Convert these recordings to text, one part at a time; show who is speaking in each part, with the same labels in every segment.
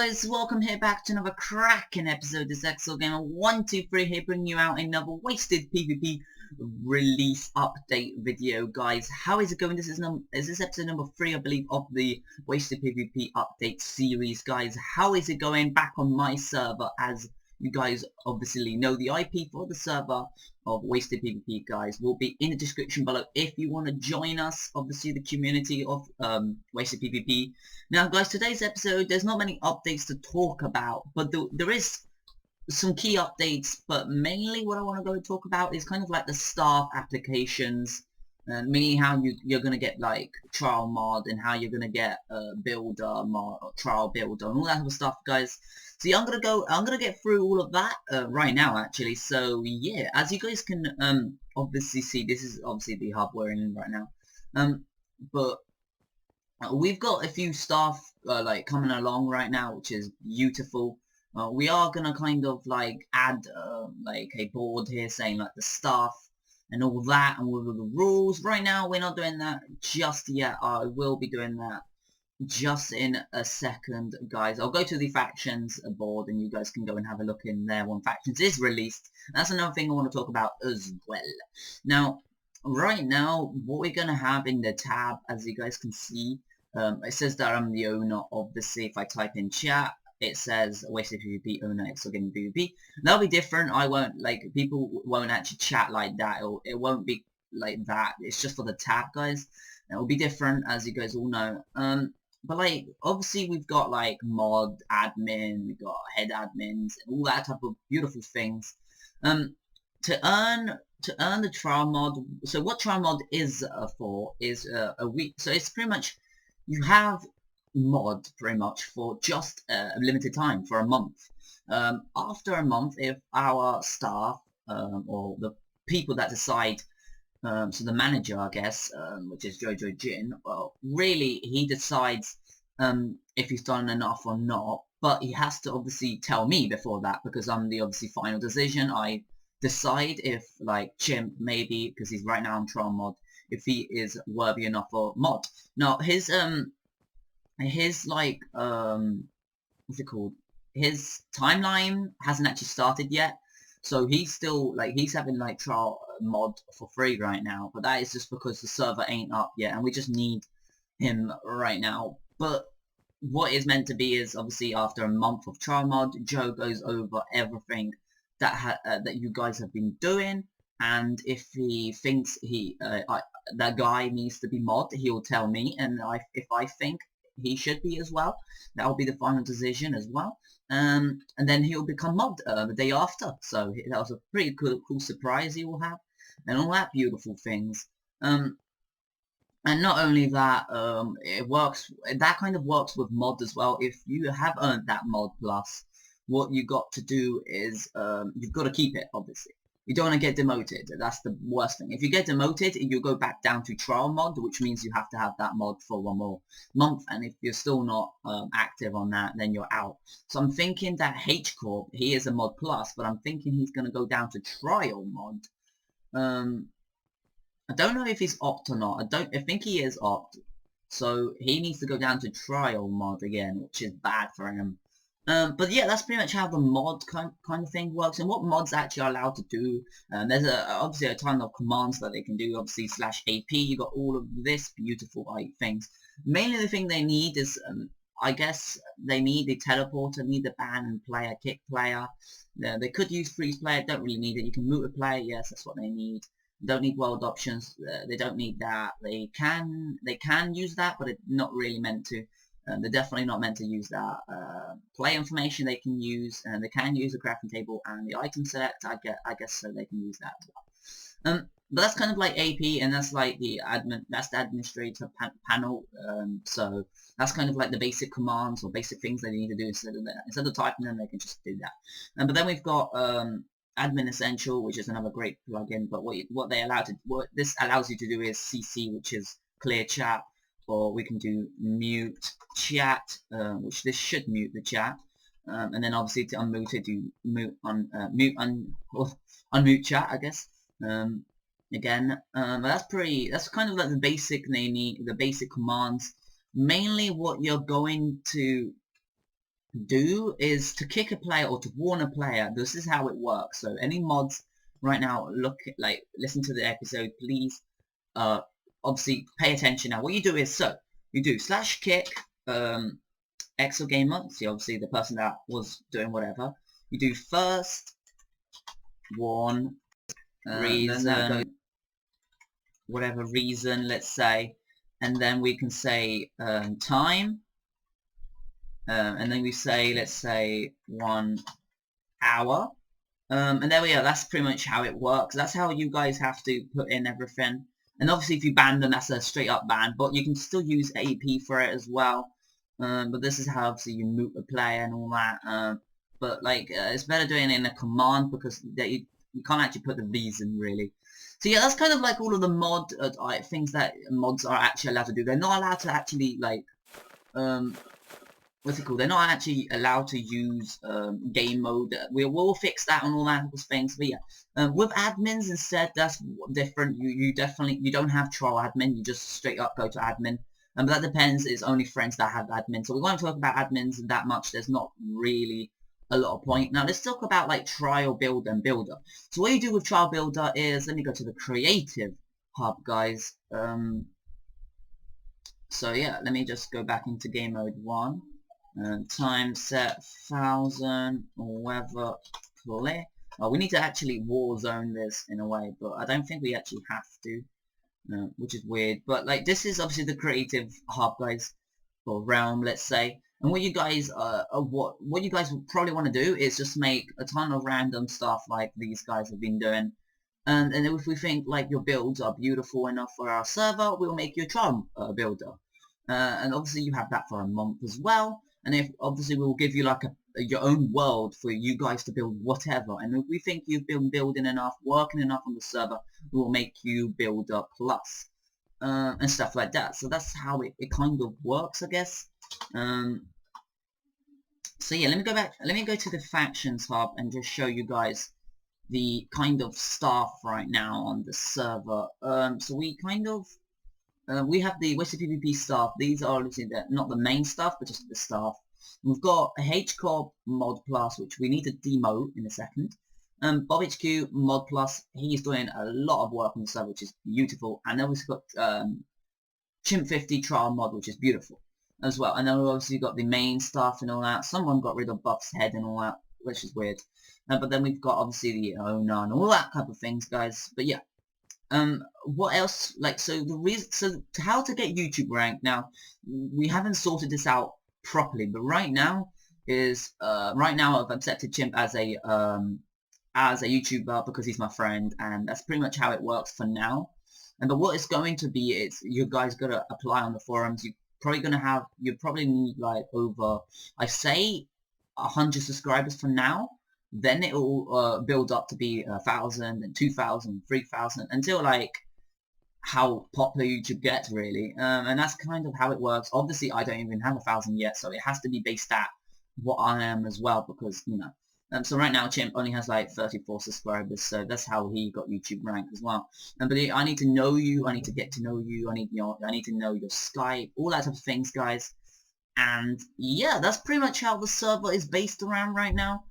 Speaker 1: guys, welcome here back to another cracking episode. This is XSwordGamer123 here, bringing you out another Wasted PvP release update video, guys. How is it going? This is episode number 3, I believe, of the Wasted PvP update series, guys. How is it going? Back on my server, as you guys obviously know. The IP for the server of Wasted PvP, guys, will be in the description below if you want to join us, obviously, the community of Wasted PvP. Now, guys, today's episode, there's not many updates to talk about, but there is some key updates, but mainly what I want to go talk about is kind of like the staff applications, meaning how you're going to get like trial mod and how you're going to get builder mod or trial builder and all that type of stuff, guys. So yeah, I'm gonna get through all of that right now, actually. So yeah, as you guys can obviously see, this is obviously the hub we're in right now, but we've got a few staff like coming along right now, which is beautiful. We are gonna kind of like add like a board here saying like the staff and all that and all of the rules. Right now we're not doing that just yet. I will be doing that just in a second, guys. I'll go to the factions board and you guys can go and have a look in there when factions is released. That's another thing I want to talk about as well. Now, right now, what we're going to have in the tab, as you guys can see, it says that I'm the owner of the if I type in chat, it says Wasted PvP owner XSwordGamer PvP. That'll be different. I won't, like, people won't actually chat like that. It won't be like that. It's just for the tab, guys. It will be different, as you guys all know. But like, obviously we've got like mod, admin, we've got head admins, and all that type of beautiful things. To earn the trial mod, so what trial mod is for is a week. So it's pretty much, you have mod pretty much for just a limited time, for a month. After a month, if our staff, or the people that decide, so the manager, I guess, which is Jojo Jin, well, really, he decides if he's done enough or not, but he has to obviously tell me before that, because I'm the obviously final decision. I decide if, like, Chimp, maybe, because he's right now on trial mod, if he is worthy enough for mod. Now, his like, what's it called? His timeline hasn't actually started yet. So he's still, like, he's having, like, trial mod for free right now. But that is just because the server ain't up yet. And we just need him right now. But what is meant to be is, obviously, after a month of trial mod, Joe goes over everything that that you guys have been doing. And if he thinks that guy needs to be mod, he'll tell me. And if I think he should be as well, that'll be the final decision as well. And then he'll become mod the day after. So that was a pretty cool surprise he will have, and all that beautiful things. And not only that, it works. That kind of works with mod as well. If you have earned that mod plus, what you got to do is you've got to keep it. Obviously, you don't want to get demoted. That's the worst thing. If you get demoted, you go back down to trial mod, which means you have to have that mod for one more month. And if you're still not active on that, then you're out. So I'm thinking that H Corp, he is a mod plus, but I'm thinking he's going to go down to trial mod. I don't know if he's opt or not. I think he is opt. So he needs to go down to trial mod again, which is bad for him. But yeah, that's pretty much how the mod kind of thing works, and what mods actually are allowed to do. There's obviously a ton of commands that they can do. Obviously /AP, you got all of this beautiful things. Mainly the thing they need is, I guess they need a teleporter, need a ban and player, kick player. They could use freeze player, don't really need it. You can mute a player, yes, that's what they need. Don't need world options, they don't need that. They can use that, but it's not really meant to. They're definitely not meant to use that. Play information they can use, and they can use the crafting table and the item select. I guess so they can use that as well. But that's kind of like AP, and that's like the admin. That's the administrator panel. So that's kind of like the basic commands or basic things they need to do instead of typing them. They can just do that. But then we've got Admin Essential, which is another great plugin. But what this allows you to do is CC, which is ClearChat. Or we can do MuteChat, which this should mute the chat, and then obviously to unmute it, do unmute chat, I guess. Again, but that's kind of like the basic the basic commands. Mainly what you're going to do is to kick a player or to warn a player. This is how it works. So any mods right now, listen to the episode, please. Obviously pay attention. Now what you do is, so you do /kick XSwordGamer, see obviously the person that was doing whatever. You do first warn reason, whatever reason, let's say, and then we can say time, and then we say, let's say 1 hour, and there we are. That's pretty much how it works. That's how you guys have to put in everything. And obviously if you ban them, that's a straight up ban, but you can still use AP for it as well. But this is how obviously you mute a player and all that. But like it's better doing it in a command because you can't actually put the reason really. So yeah, that's kind of like all of the mod things that mods are actually allowed to do. They're not allowed to actually like what's it called? They're not actually allowed to use game mode. We will fix that and all that things. But yeah, with admins instead, that's different. You don't have troll admin. You just straight up go to admin. But that depends. It's only friends that have admin. So we won't talk about admins that much. There's not really a lot of point. Now let's talk about like trial builder and builder. So what you do with trial builder is, let me go to the creative hub, guys. So yeah, let me just go back into game mode 1. Time set 1000 weather play. We need to actually war zone this in a way, but I don't think we actually have to, which is weird. But like this is obviously the creative hub, guys, or realm, let's say. And what you guys what you guys would probably want to do is just make a ton of random stuff like these guys have been doing. And if we think like your builds are beautiful enough for our server, we'll make you a trial builder. And obviously you have that for a month as well. And if obviously we'll give you like your own world for you guys to build whatever. And if we think you've been building enough, working enough on the server, we will make you builder plus and stuff like that. So that's how it kind of works, I guess. So yeah, let me go back. Let me go to the factions hub and just show you guys the kind of staff right now on the server. So we kind of we have the WastedPvP staff. These are obviously not the main staff, but just the staff. We've got a HCorp mod plus, which we need to demote in a second. BobHQ mod plus, he's doing a lot of work on the server, which is beautiful. And then we've got Chimp50 trial mod, which is beautiful as well. And then we've obviously got the main stuff and all that. Someone got rid of Buff's head and all that, which is weird. But then we've got obviously the owner and all that type of things, guys. But yeah. What else? Like, so the reason, so how to get YouTube rank? Now, we haven't sorted this out properly, but right now is right now I've accepted Chimp as a YouTuber because he's my friend, and that's pretty much how it works for now. And but what it's going to be is you guys gotta apply on the forums. You probably need like over, I say 100 subscribers for now. Then it will build up to be 1,000 and 2,000, 3,000 until like how popular YouTube gets really. And that's kind of how it works. Obviously I don't even have 1,000 yet, so it has to be based at what I am as well, because you know. So right now Chimp only has like 34 subscribers, so that's how he got YouTube rank as well. But I need to know you, I need to get to know you, I need to know your Skype, all that type of things, guys. And yeah, that's pretty much how the server is based around right now.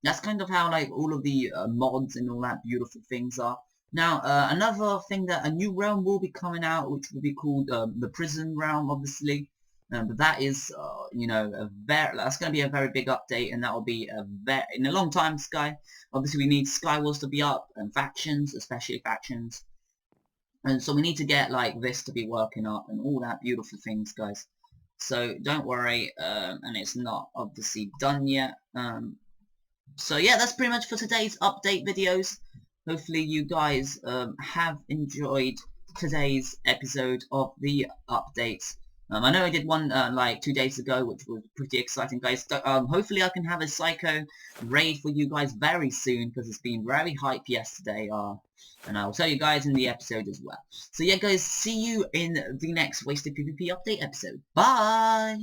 Speaker 1: That's kind of how like all of the mods and all that beautiful things are. Now another thing, that a new realm will be coming out, which will be called the prison realm, obviously. But that is you know, that's going to be a very big update, and that will be in a long time, Sky. Obviously we need Sky Wars to be up, and factions, especially factions. And so we need to get like this to be working up and all that beautiful things, guys. So don't worry, and it's not obviously done yet. So yeah, that's pretty much for today's update videos. Hopefully you guys have enjoyed today's episode of the updates. I know I did one like 2 days ago, which was pretty exciting, guys. So, hopefully I can have a Psycho raid for you guys very soon, because it's been very hype yesterday. And I'll tell you guys in the episode as well. So yeah, guys, see you in the next WastedPvP update episode. Bye!